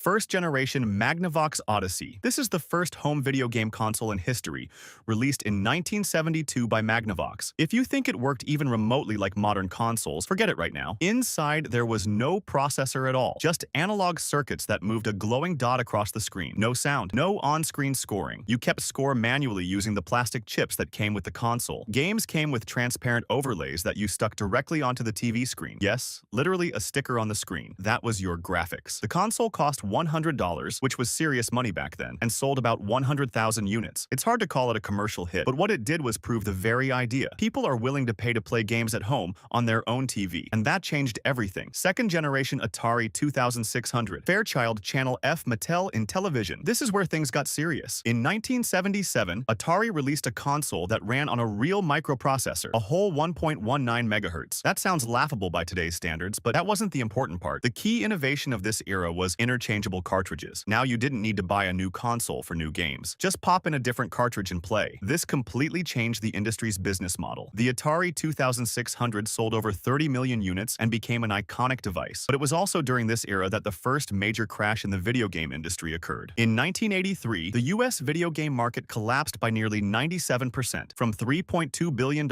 first-generation Magnavox Odyssey. This is the first home video game console in history, released in 1972 by Magnavox. If you think it worked even remotely like modern consoles, forget it right now. Inside, there was no processor at all, just analog circuits that moved a glowing dot across the screen. No sound, no on-screen scoring. You kept score manually using the plastic chips that came with the console. Games came with transparent overlays that you stuck directly onto the TV screen. Yes, literally a sticker on the screen. That was your graphics. The console cost $100, which was serious money back then, and sold about 100,000 units. It's hard to call it a commercial hit, but what it did was prove the very idea. People are willing to pay to play games at home on their own TV, and that changed everything. Second generation Atari 2600. Fairchild Channel F Mattel in television. This is where things got serious. In 1977, Atari released a console that ran on a real microprocessor, a whole 1.19 megahertz. That sounds laughable by today's standards, but that wasn't the important part. The key innovation of this era was interchangeable cartridges. Now you didn't need to buy a new console for new games. Just pop in a different cartridge and play. This completely changed the industry's business model. The Atari 2600 sold over 30 million units and became an iconic device. But it was also during this era that the first major crash in the video game industry occurred. In 1983, the US video game market collapsed by nearly 97%, from $3.2 billion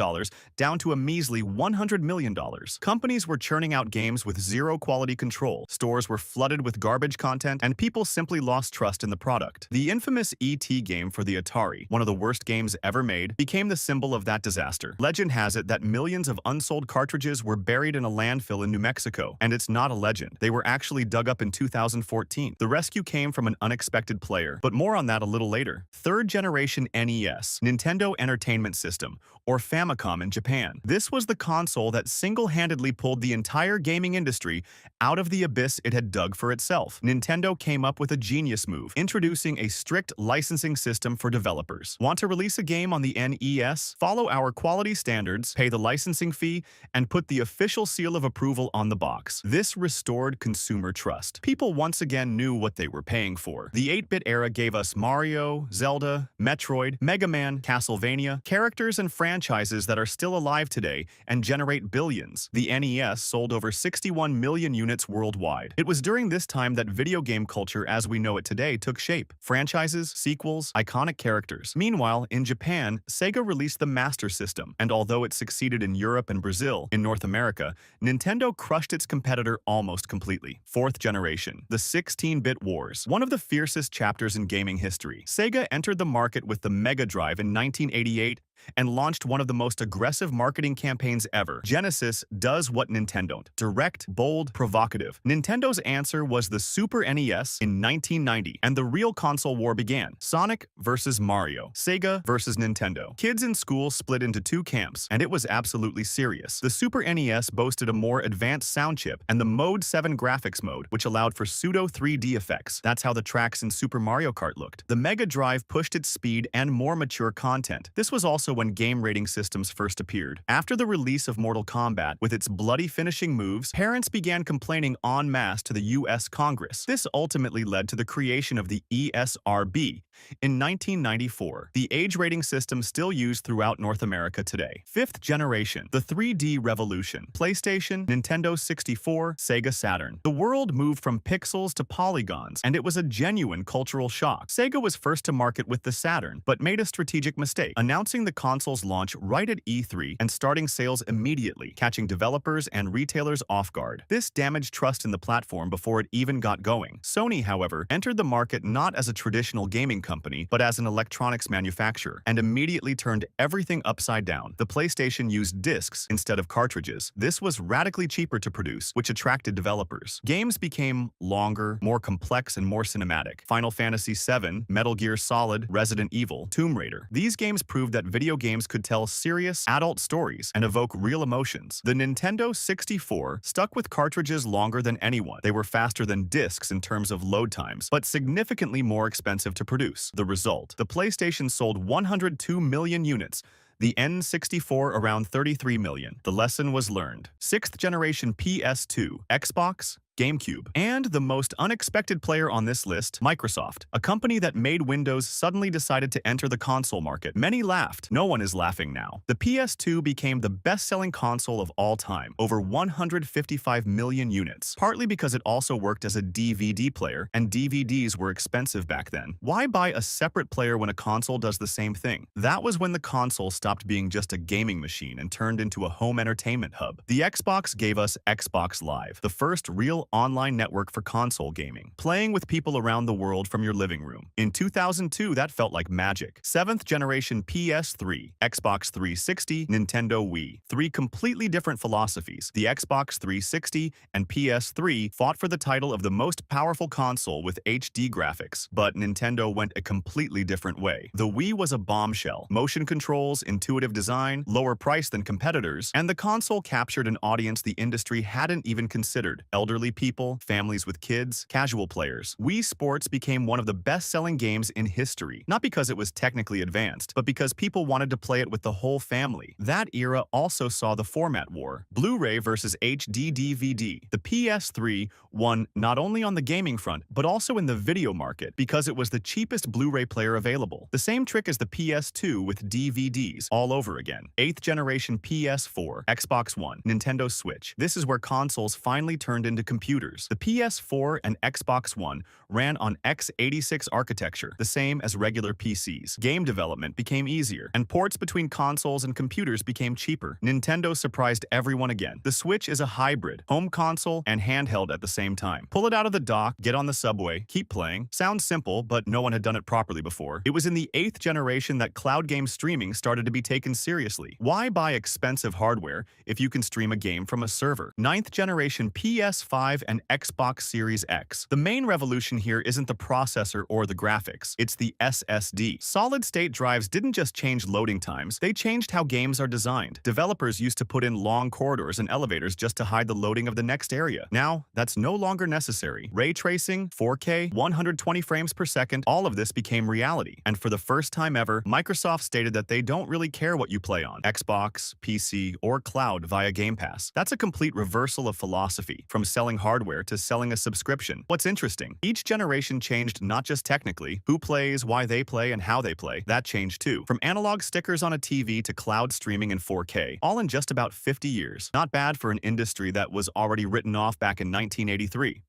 down to a measly $100 million. Companies were churning out games with zero quality control, stores were flooded with garbage content, and people simply lost trust in the product. The infamous E.T. game for the Atari, one of the worst games ever made, became the symbol of that disaster. Legend has it that millions of unsold cartridges were buried in a landfill in New Mexico, and it's not a legend. They were actually dug up in 2014. The rescue came from an unexpected player, but more on that a little later. Third generation NES, Nintendo Entertainment System, or Famicom in Japan. This was the console that single-handedly pulled the entire gaming industry out of the abyss it had dug for itself. Nintendo came up with a genius move, introducing a strict licensing system for developers. Want to release a game on the NES? Follow our quality standards, pay the licensing fee, and put the official seal of approval on the box. This restored consumer trust. People once again knew what they were paying for. The 8-bit era gave us Mario, Zelda, Metroid, Mega Man, Castlevania, characters and franchises that are still alive today and generate billions. The NES sold over 61 million units worldwide. It was during this time that video game culture as we know it today took shape. Franchises, sequels, iconic characters. Meanwhile, in Japan, Sega released the Master System, and although it succeeded in Europe and Brazil, in North America, Nintendo crushed its competitor almost completely. Fourth generation. The 16-bit wars. One of the fiercest chapters in gaming history. Sega entered the market with the Mega Drive in 1988 and launched one of the most aggressive marketing campaigns ever. Genesis does what Nintendo don't. Direct, bold, provocative. Nintendo's answer was the Super NES in 1990, and the real console war began. Sonic versus Mario. Sega versus Nintendo. Kids in school split into two camps, and it was absolutely serious. The Super NES boasted a more advanced sound chip and the Mode 7 graphics mode, which allowed for pseudo 3D effects. That's how the tracks in Super Mario Kart looked. The Mega Drive pushed its speed and more mature content. This was also when game rating systems first appeared. After the release of Mortal Kombat, with its bloody finishing moves, parents began complaining en masse to the US Congress. This ultimately led to the creation of the ESRB in 1994, the age rating system still used throughout North America today. Fifth generation, the 3D revolution. PlayStation, Nintendo 64, Sega Saturn. The world moved from pixels to polygons, and it was a genuine cultural shock. Sega was first to market with the Saturn, but made a strategic mistake, announcing the console's launch right at E3 and starting sales immediately, catching developers and retailers off guard. This damaged trust in the platform before it even got going. Sony, however, entered the market not as a traditional gaming company, but as an electronics manufacturer, and immediately turned everything upside down. The PlayStation used discs instead of cartridges. This was radically cheaper to produce, which attracted developers. Games became longer, more complex, and more cinematic. Final Fantasy VII, Metal Gear Solid, Resident Evil, Tomb Raider. These games proved that video games could tell serious, adult stories and evoke real emotions. The Nintendo 64 stuck with cartridges longer than anyone. They were faster than discs in terms of load times, but significantly more expensive to produce. The result: the PlayStation sold 102 million units, the N64 around 33 million. The lesson was learned. Sixth generation PS2, Xbox, GameCube. And the most unexpected player on this list, Microsoft. A company that made Windows suddenly decided to enter the console market. Many laughed. No one is laughing now. The PS2 became the best-selling console of all time, over 155 million units, partly because it also worked as a DVD player, and DVDs were expensive back then. Why buy a separate player when a console does the same thing? That was when the console stopped being just a gaming machine and turned into a home entertainment hub. The Xbox gave us Xbox Live, the first real online network for console gaming, playing with people around the world from your living room. In 2002, that felt like magic. 7th generation PS3, Xbox 360, Nintendo Wii. Three completely different philosophies. The Xbox 360 and PS3 fought for the title of the most powerful console with HD graphics, but Nintendo went a completely different way. The Wii was a bombshell. Motion controls, intuitive design, lower price than competitors, and the console captured an audience the industry hadn't even considered. Elderly people, families with kids, casual players. Wii Sports became one of the best-selling games in history, not because it was technically advanced, but because people wanted to play it with the whole family. That era also saw the format war, Blu-ray versus HD DVD. The PS3 won not only on the gaming front, but also in the video market because it was the cheapest Blu-ray player available. The same trick as the PS2 with DVDs all over again. 8th generation PS4, Xbox One, Nintendo Switch. This is where consoles finally turned into computers. The PS4 and Xbox One ran on x86 architecture, the same as regular PCs. Game development became easier, and ports between consoles and computers became cheaper. Nintendo surprised everyone again. The Switch is a hybrid, home console and handheld at the same time. Pull it out of the dock, get on the subway, keep playing. Sounds simple, but no one had done it properly before. It was in the 8th generation that cloud game streaming started to be taken seriously. Why buy expensive hardware if you can stream a game from a server? 9th generation PS5 and Xbox Series X. The main revolution here isn't the processor or the graphics, it's the SSD. Solid-state drives didn't just change loading times, they changed how games are designed. Developers used to put in long corridors and elevators just to hide the loading of the next area. Now, that's no longer necessary. Ray tracing, 4K, 120 frames per second, all of this became reality. And for the first time ever, Microsoft stated that they don't really care what you play on Xbox, PC, or cloud via Game Pass. That's a complete reversal of philosophy, from selling hardware to selling a subscription. What's interesting, each generation changed not just technically, who plays, why they play, and how they play. That changed too. From analog stickers on a TV to cloud streaming in 4K, all in just about 50 years. Not bad for an industry that was already written off back in 1983.